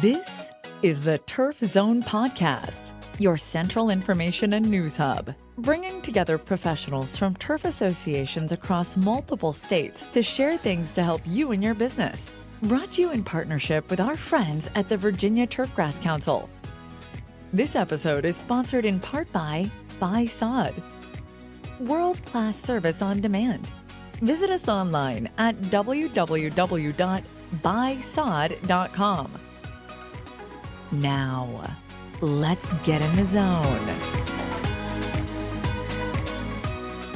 This is the Turf Zone Podcast, your central information and news hub, bringing together professionals from turf associations across multiple states to share things to help you in your business. Brought to you in partnership with our friends at the Virginia Turfgrass Council. This episode is sponsored in part by Sod, world-class service on demand. Visit us online at www.buysod.com. Now, let's get in the zone.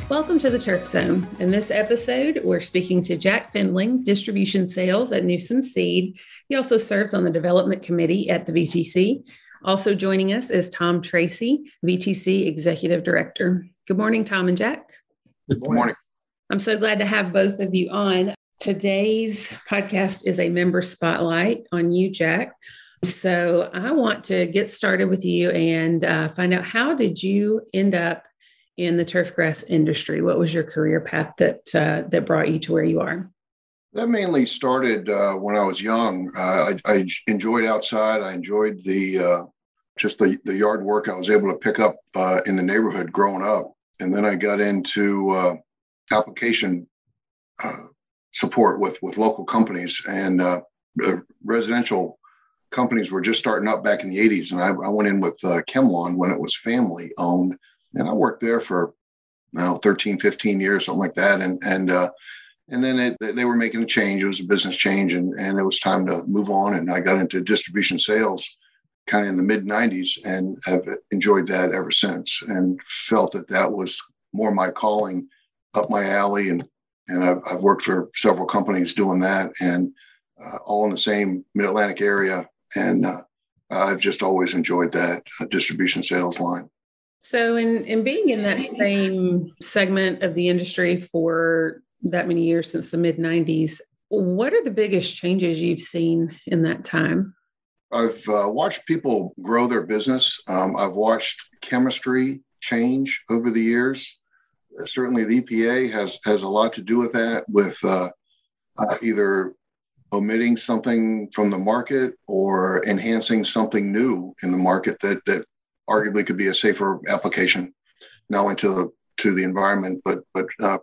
Welcome to the Turf Zone. In this episode, we're speaking to Jack Findling, Distribution Sales at Newsom Seed. He also serves on the Development Committee at the VTC. Also joining us is Tom Tracy, VTC Executive Director. Good morning, Tom and Jack. Good morning. I'm so glad to have both of you on. Today's podcast is a member spotlight on you, Jack. So I want to get started with you and find out, how did you end up in the turfgrass industry? What was your career path that brought you to where you are? That mainly started when I was young. I enjoyed outside. I enjoyed the yard work I was able to pick up in the neighborhood growing up. And then I got into application support with local companies, and residential companies were just starting up back in the 80s. And I went in with ChemLawn when it was family owned. And I worked there for 13, 15 years, something like that. And then they were making a change. It was a business change, and it was time to move on. And I got into distribution sales kind of in the mid 90s and have enjoyed that ever since, and felt that was more my calling, up my alley. And I've worked for several companies doing that, and all in the same mid-Atlantic area. And I've just always enjoyed that distribution sales line. So in being in that same segment of the industry for that many years, since the mid-90s, what are the biggest changes you've seen in that time? I've watched people grow their business. I've watched chemistry change over the years. Certainly the EPA has a lot to do with that, with either omitting something from the market or enhancing something new in the market that arguably could be a safer application, not only to the environment, but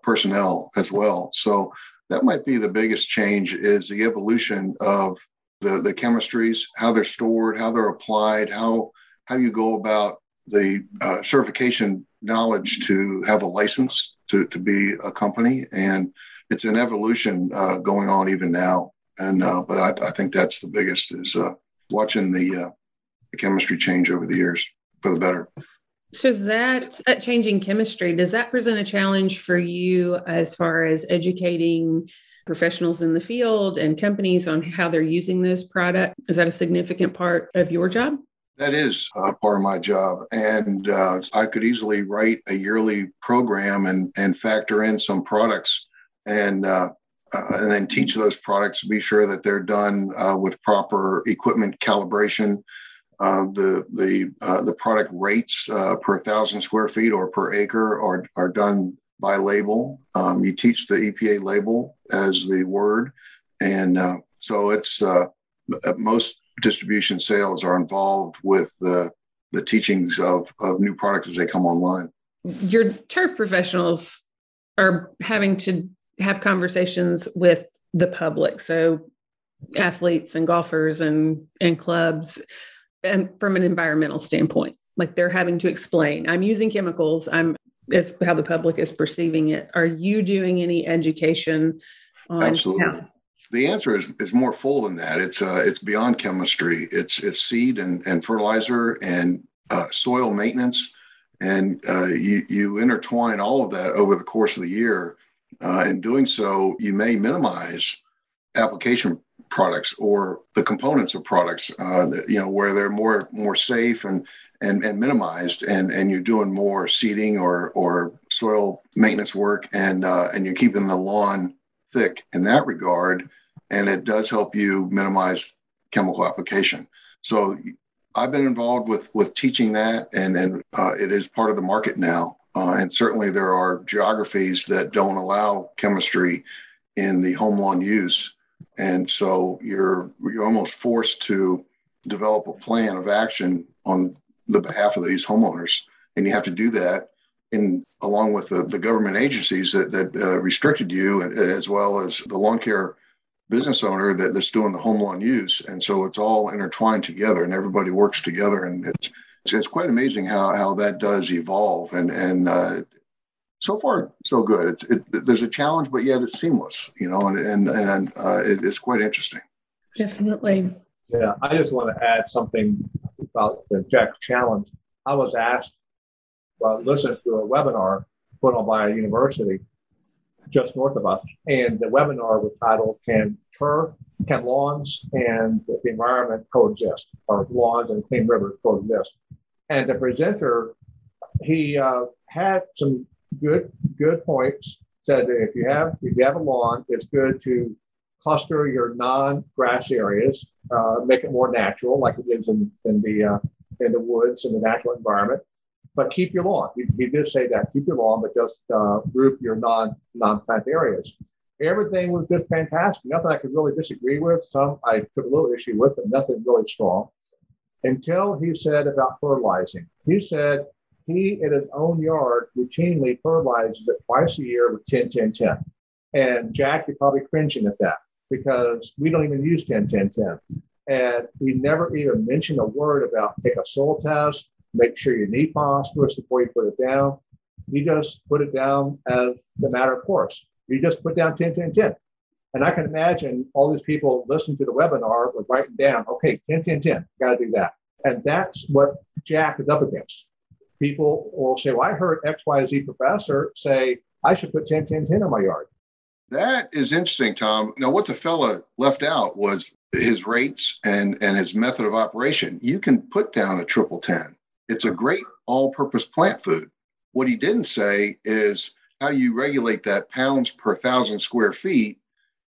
personnel as well. So that might be the biggest change, is the evolution of the chemistries, how they're stored, how they're applied, how you go about the certification knowledge to have a license to be a company. And it's an evolution going on even now. And but I think that's the biggest, is watching the chemistry change over the years for the better. So is that changing chemistry, does that present a challenge for you as far as educating professionals in the field and companies on how they're using those products? Is that a significant part of your job? That is part of my job. And I could easily write a yearly program and factor in some products and then teach those products, be sure that they're done with proper equipment calibration. The product rates per 1,000 square feet or per acre are done by label. You teach the EPA label as the word. And so it's most distribution sales are involved with the teachings of new products as they come online. Your turf professionals are having to have conversations with the public, so athletes and golfers and clubs, and from an environmental standpoint, like they're having to explain, I'm using chemicals, it's how the public is perceiving it. Are you doing any education on? Absolutely. The answer is more full than that. It's beyond chemistry. It's seed and fertilizer and soil maintenance, and you intertwine all of that over the course of the year. In doing so, you may minimize application products or the components of products, where they're more safe and minimized, and you're doing more seeding or soil maintenance work, and you're keeping the lawn thick in that regard. And it does help you minimize chemical application. So I've been involved with teaching that, and it is part of the market now. And certainly there are geographies that don't allow chemistry in the home lawn use. And so you're almost forced to develop a plan of action on the behalf of these homeowners. And you have to do that along with the government agencies that restricted you, as well as the lawn care business owner that's doing the home lawn use. And so it's all intertwined together and everybody works together. And it's quite amazing how that does evolve. And so far, so good. There's a challenge, but yet it's seamless, and it's quite interesting. Definitely. Yeah, I just want to add something about the Jack's challenge. I was asked, listen to a webinar put on by a university just north of us, and the webinar was titled, Can Lawns and the Environment Coexist, or Lawns and Clean Rivers Coexist? And the presenter, he had some good points. Said that if you have a lawn, it's good to cluster your non-grass areas, make it more natural, like it is in the woods in the natural environment. But keep your lawn. He did say that, keep your lawn, but just group your non-plant areas. Everything was just fantastic. Nothing I could really disagree with. Some I took a little issue with, but nothing really strong. Until he said about fertilizing. He said he, in his own yard, routinely fertilizes it twice a year with 10-10-10. And Jack, you're probably cringing at that because we don't even use 10-10-10. And he never even mentioned a word about take a soil test, make sure you need phosphorus before you put it down. You just put it down as a matter of course. You just put down 10-10-10. And I can imagine all these people listening to the webinar would write down, okay, 10-10-10, got to do that. And that's what Jack is up against. People will say, well, I heard XYZ professor say I should put 10-10-10 on my yard. That is interesting, Tom. Now, what the fella left out was his rates and his method of operation. You can put down a 10-10. It's a great all-purpose plant food. What he didn't say is how you regulate that pounds per 1,000 square feet.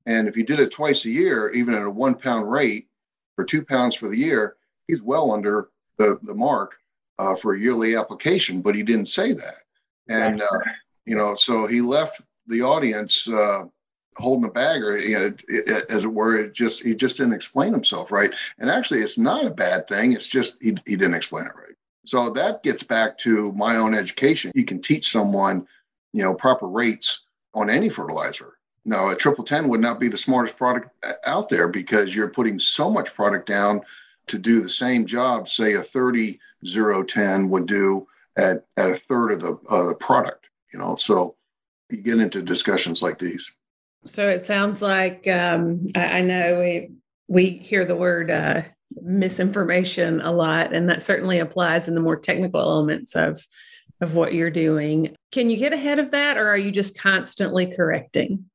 And if you did it twice a year, even at a 1 pound rate for 2 pounds for the year, he's well under the mark for a yearly application, but he didn't say that. And, so he left the audience holding the bag, or as it were. He just didn't explain himself right. And actually, it's not a bad thing. It's just he didn't explain it right. So that gets back to my own education. You can teach someone, proper rates on any fertilizer. Now, a 10-10 would not be the smartest product out there because you're putting so much product down to do the same job, say a 30-0-10 would do at a third of the product. So you get into discussions like these. So it sounds like I know we hear the word misinformation a lot, and that certainly applies in the more technical elements of what you're doing. Can you get ahead of that, or are you just constantly correcting?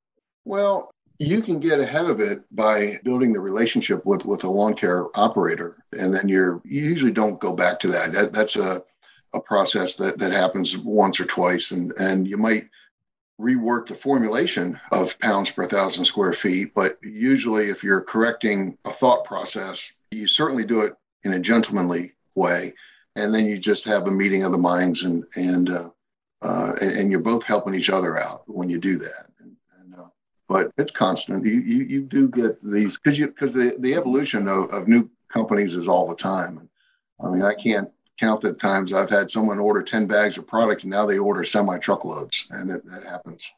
Well, you can get ahead of it by building the relationship with a lawn care operator, and then you usually don't go back to that. That's a process that happens once or twice, and you might rework the formulation of pounds per 1,000 square feet. But usually if you're correcting a thought process, you certainly do it in a gentlemanly way. And then you just have a meeting of the minds and you're both helping each other out when you do that. But it's constant. You do get these because the evolution of new companies is all the time. I mean, I can't count the times I've had someone order 10 bags of product and now they order semi-truckloads, and that happens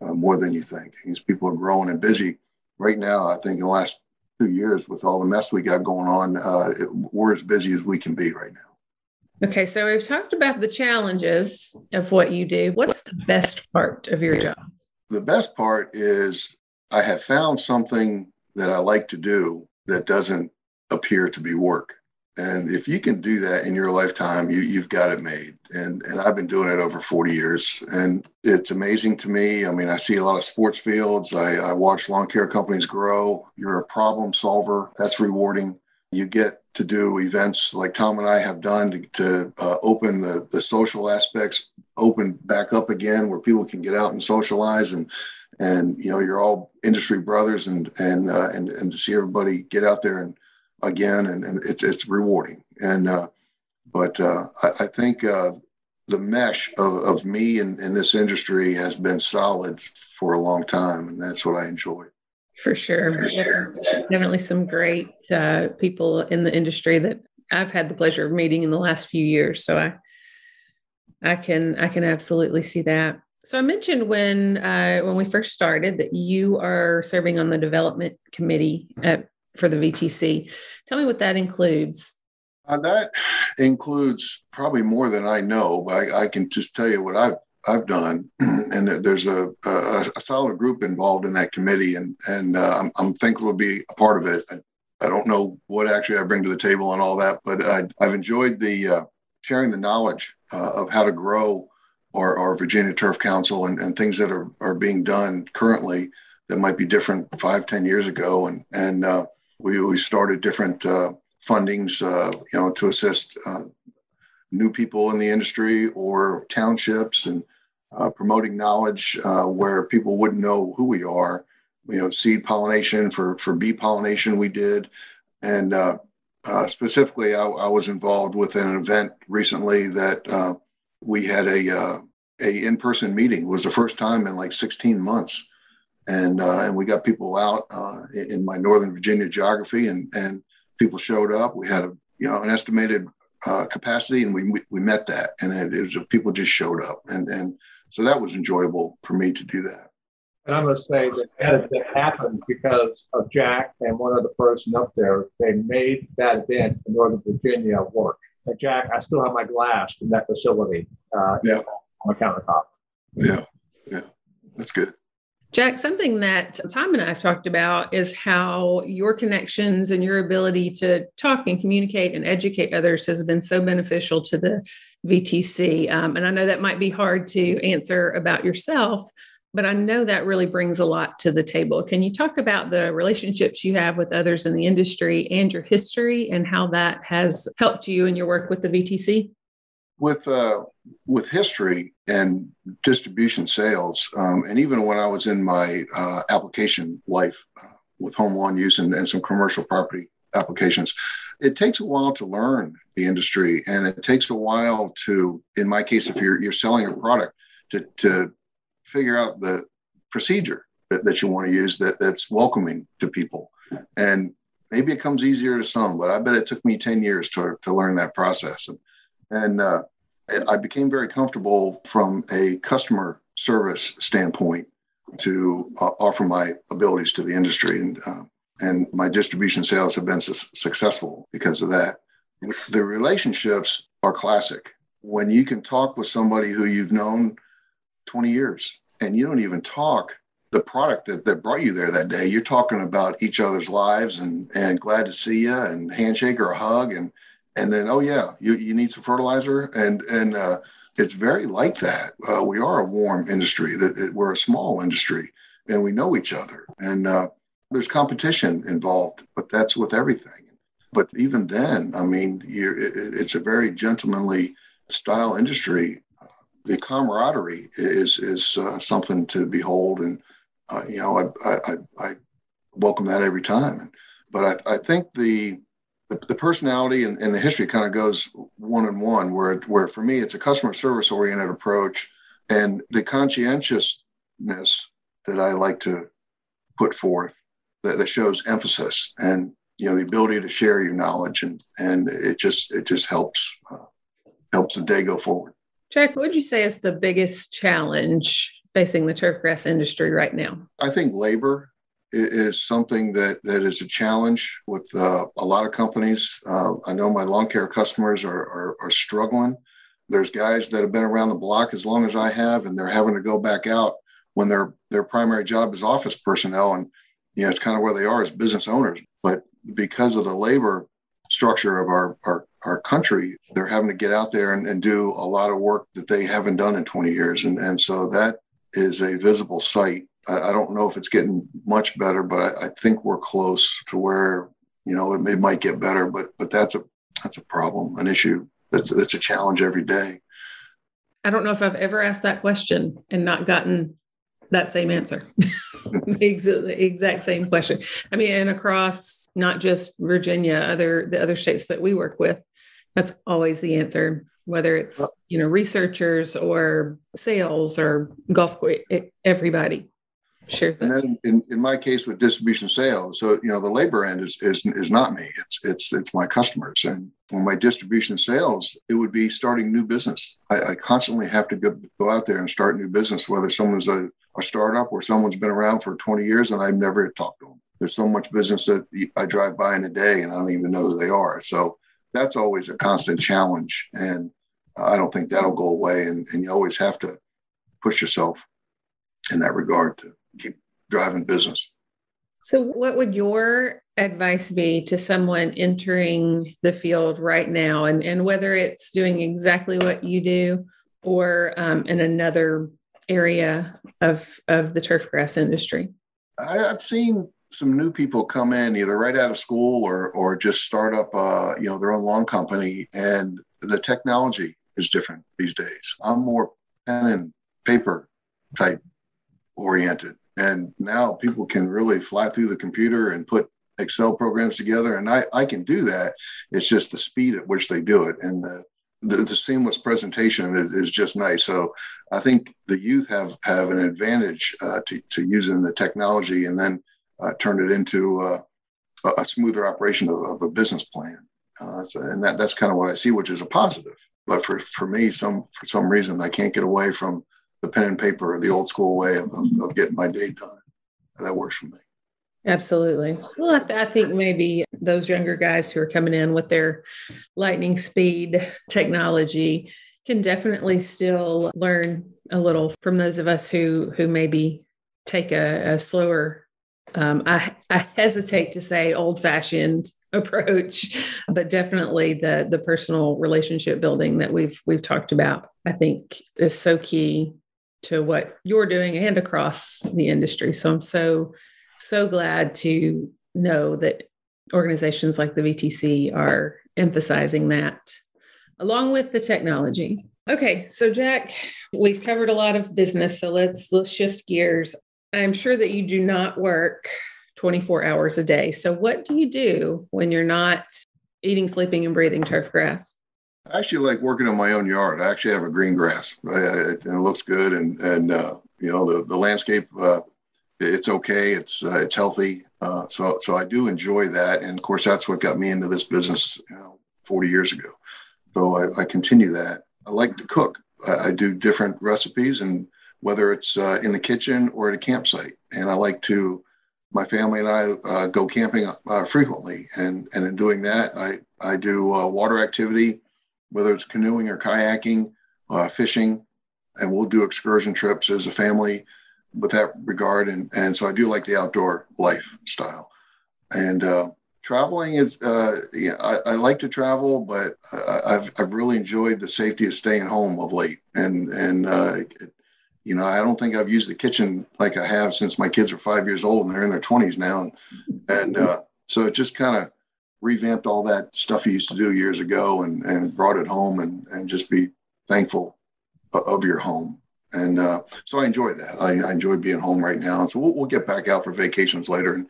more than you think. These people are growing and busy right now. I think in the last 2 years, with all the mess we got going on, we're as busy as we can be right now. Okay, so we've talked about the challenges of what you do. What's the best part of your job? The best part is I have found something that I like to do that doesn't appear to be work. And if you can do that in your lifetime, you've got it made. And I've been doing it over 40 years. And it's amazing to me. I mean, I see a lot of sports fields. I watch lawn care companies grow. You're a problem solver. That's rewarding. You get to do events like Tom and I have done to open the social aspects, open back up again where people can get out and socialize. And you're all industry brothers and to see everybody get out there and it's rewarding. But I think the mesh of me and this industry has been solid for a long time, and that's what I enjoy. For sure. Definitely some great people in the industry that I've had the pleasure of meeting in the last few years. So I can absolutely see that. So I mentioned when we first started that you are serving on the development committee for the VTC. Tell me what that includes. That includes probably more than I know, but I can just tell you what I've done, and there's a solid group involved in that committee, and I'm thankful to be a part of it. I don't know what actually I bring to the table and all that, but I've enjoyed the sharing the knowledge of how to grow our Virginia Turf Council and things that are being done currently that might be different 5-10 years ago, and we started different fundings, to assist new people in the industry or townships, and promoting knowledge where people wouldn't know who we are. Seed pollination for bee pollination we did. And specifically, I was involved with an event recently that we had a in-person meeting. It was the first time in like 16 months. And we got people out in my Northern Virginia geography, and people showed up. We had an estimated capacity, and we met that. And it was people just showed up. And so that was enjoyable for me to do that. And I'm going to say that happened because of Jack and one other person up there. They made that event in Northern Virginia work. And Jack, I still have my glass in that facility on the countertop. Yeah, that's good. Jack, something that Tom and I have talked about is how your connections and your ability to talk and communicate and educate others has been so beneficial to the VTC. And I know that might be hard to answer about yourself, but I know that really brings a lot to the table. Can you talk about the relationships you have with others in the industry and your history and how that has helped you in your work with the VTC? With history and distribution sales, and even when I was in my application life with home lawn use and some commercial property applications, it takes a while to learn the industry, and it takes a while to, in my case, if you're selling a product, to figure out the procedure that you want to use that's welcoming to people. And maybe it comes easier to some, but I bet it took me 10 years to learn that process. And I became very comfortable from a customer service standpoint to offer my abilities to the industry. And my distribution sales have been successful because of that. The relationships are classic. When you can talk with somebody who you've known 20 years and you don't even talk the product that brought you there that day, you're talking about each other's lives and glad to see you and handshake or a hug. And then, oh yeah, you need some fertilizer. And it's very like that. We are a warm industry, we're a small industry, and we know each other. And there's competition involved, but that's with everything. But even then, I mean, it's a very gentlemanly style industry. The camaraderie is something to behold. And, I welcome that every time. But I think the personality and the history kind of goes one on one, where for me, it's a customer service oriented approach, and the conscientiousness that I like to put forth that shows emphasis and, the ability to share your knowledge, and it just helps the day go forward. Jack, what would you say is the biggest challenge facing the turfgrass industry right now? I think labor is something that is a challenge with a lot of companies. I know my lawn care customers are struggling. There's guys that have been around the block as long as I have, and they're having to go back out when their primary job is office personnel. And, it's kind of where they are as business owners. But because of the labor structure of our country, they're having to get out there and do a lot of work that they haven't done in 20 years. And so that is a visible sight. I don't know if it's getting much better, but I think we're close to where, it might get better, but that's a problem, an issue that's a challenge every day. I don't know if I've ever asked that question and not gotten that same answer. The exact same question. I mean, and across not just Virginia, the other states that we work with, that's always the answer, whether it's, researchers or sales or golf, everybody. Sure. And then in my case with distribution sales, so the labor end is not me. It's my customers. And when my distribution sales, it would be starting new business. I constantly have to go out there and start new business, whether someone's a startup or someone's been around for 20 years and I've never talked to them. There's so much business that I drive by in a day and I don't even know who they are. So that's always a constant challenge. And I don't think that'll go away. And you always have to push yourself in that regard to keep driving business. So what would your advice be to someone entering the field right now, and whether it's doing exactly what you do or in another area of the turfgrass industry? I've seen some new people come in either right out of school or just start up their own lawn company, and the technology is different these days. I'm more pen and paper type oriented. And now people can really fly through the computer and put Excel programs together. And I can do that. It's just the speed at which they do it. And the seamless presentation is just nice. So I think the youth have an advantage to using the technology and then turn it into a smoother operation of a business plan. And that's kind of what I see, which is a positive. But for me, for some reason, I can't get away from the pen and paper or the old school way of getting my day done. That works for me. Absolutely. Well, I think maybe those younger guys who are coming in with their lightning speed technology can definitely still learn a little from those of us who maybe take a slower, I hesitate to say old-fashioned approach, but definitely the personal relationship building that we've talked about, I think is so key to what you're doing and across the industry. So I'm so glad to know that organizations like the VTC are emphasizing that along with the technology. Okay. So Jack, we've covered a lot of business. So let's shift gears. I'm sure that you do not work 24 hours a day. So what do you do when you're not eating, sleeping, and breathing turfgrass? I actually like working in my own yard. I actually have a green grass. It looks good, and the landscape. It's okay. It's healthy. So I do enjoy that, and of course that's what got me into this business 40 years ago. So I continue that. I like to cook. I do different recipes, and whether it's in the kitchen or at a campsite. And I like to. My family and I go camping frequently, and in doing that, I do water activity, whether it's canoeing or kayaking, fishing, and we'll do excursion trips as a family with that regard. And so I do like the outdoor lifestyle. And traveling is, I like to travel, but I've really enjoyed the safety of staying home of late. And I don't think I've used the kitchen like I have since my kids are 5 years old and they're in their 20s now. And so it just kind of revamped all that stuff you used to do years ago and brought it home and just be thankful of your home. And so I enjoy that. I enjoy being home right now. And so we'll get back out for vacations later, and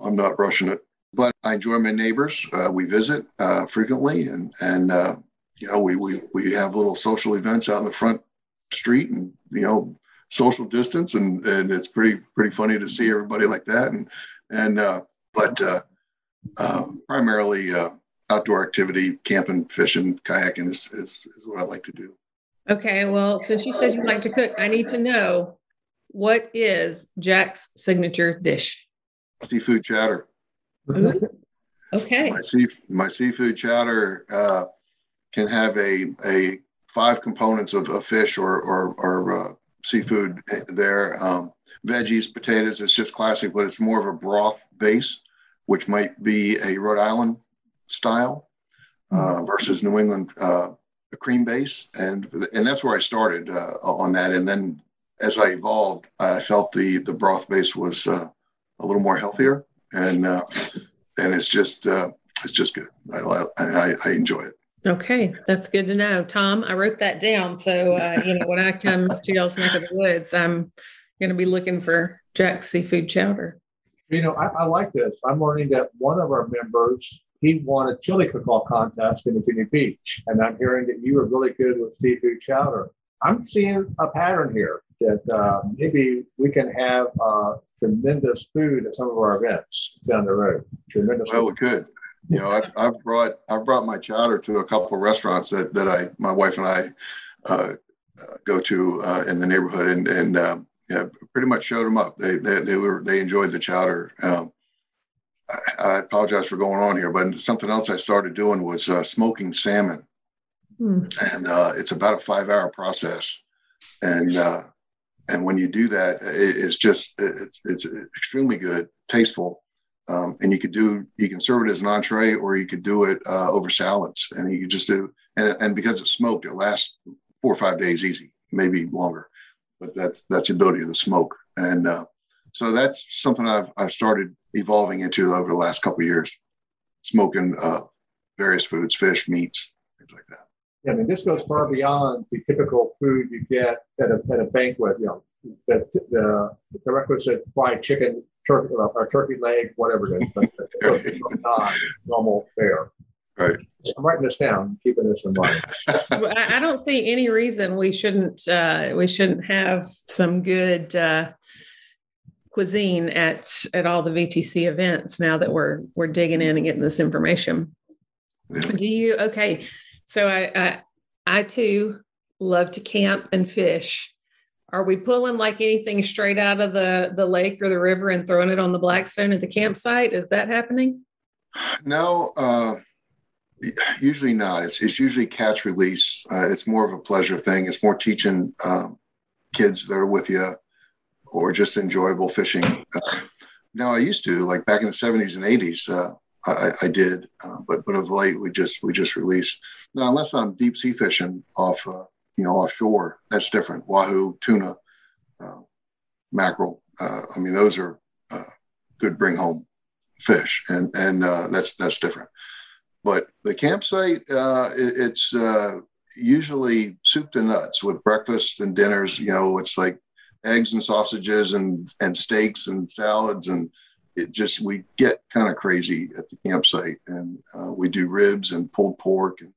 I'm not rushing it. But I enjoy my neighbors. We visit frequently, and we have little social events out in the front street, and social distance, and it's pretty funny to see everybody like that. But primarily outdoor activity, camping, fishing, kayaking is what I like to do. Okay, well, since you said you like to cook, I need to know, what is Jack's signature dish? Seafood chowder. Ooh, okay. My seafood chowder can have a 5 components of fish or seafood there. Veggies, potatoes, it's just classic, but it's more of a broth base, which might be a Rhode Island style versus New England a cream base. And that's where I started on that. And then as I evolved, I felt the broth base was a little more healthier, and it's just good. I enjoy it. Okay, that's good to know. Tom, I wrote that down. So, when I come to y'all's neck of the woods, I'm going to be looking for Jack's seafood chowder. I like this. I'm learning that one of our members, he won a chili cook-off contest in Virginia Beach. And I'm hearing that you are really good with seafood chowder. I'm seeing a pattern here that maybe we can have tremendous food at some of our events down the road. Tremendous. Well, food. we could. You know, I've brought my chowder to a couple of restaurants that my wife and I go to in the neighborhood, and pretty much showed them up. They enjoyed the chowder. I apologize for going on here, but something else I started doing was smoking salmon, and it's about a 5-hour process, and when you do that, it's extremely good, tasteful. And you can serve it as an entree, or you could do it over salads, and you could just do, and because it's smoked, it lasts 4 or 5 days easy, maybe longer, but that's the ability of the smoke. And so that's something I've started evolving into over the last couple of years, smoking various foods, fish, meats, things like that. Yeah, I mean, this goes far beyond the typical food you get at a banquet. You know, the requisite fried chicken, turkey, or turkey leg, whatever it is, but it's not normal fare. Right. I'm writing this down, keeping this in mind. Well, I don't see any reason we shouldn't have some good cuisine at all the VTC events now that we're digging in and getting this information. Yeah. Okay. So I too love to camp and fish. Are we pulling like anything straight out of the lake or the river and throwing it on the Blackstone at the campsite? Is that happening? No, usually not. It's usually catch release. It's more of a pleasure thing. It's more teaching kids that are with you, or just enjoyable fishing. Now I used to, like back in the 70s and 80s, I did, but of late we just release. Now, unless I'm deep sea fishing offshore, that's different. Wahoo, tuna, mackerel. I mean, those are good bring home fish, and that's different. But the campsite, it's usually soup to nuts with breakfast and dinners. You know, it's like eggs and sausages and steaks and salads, and we get kind of crazy at the campsite, and we do ribs and pulled pork, and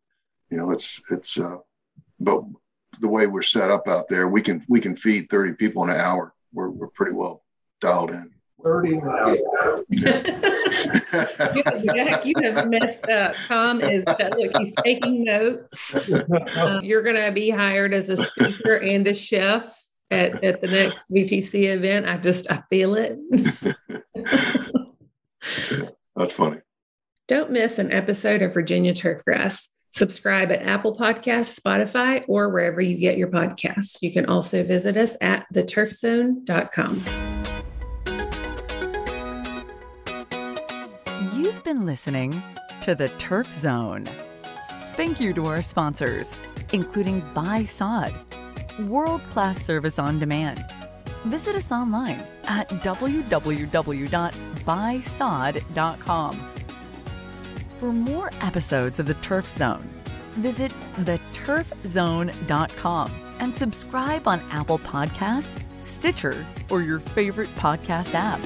but the way we're set up out there, we can feed 30 people in an hour. We're pretty well dialed in. 30 an hour. Jack, you have messed up. Tom look, he's taking notes. You're going to be hired as a speaker and a chef at the next VTC event. I feel it. That's funny. Don't miss an episode of Virginia Turfgrass. Subscribe at Apple Podcasts, Spotify, or wherever you get your podcasts. You can also visit us at theturfzone.com. You've been listening to The Turf Zone. Thank you to our sponsors, including Buy Sod, world-class service on demand. Visit us online at www.buysod.com. For more episodes of The Turf Zone, visit theturfzone.com and subscribe on Apple Podcast, Stitcher, or your favorite podcast app.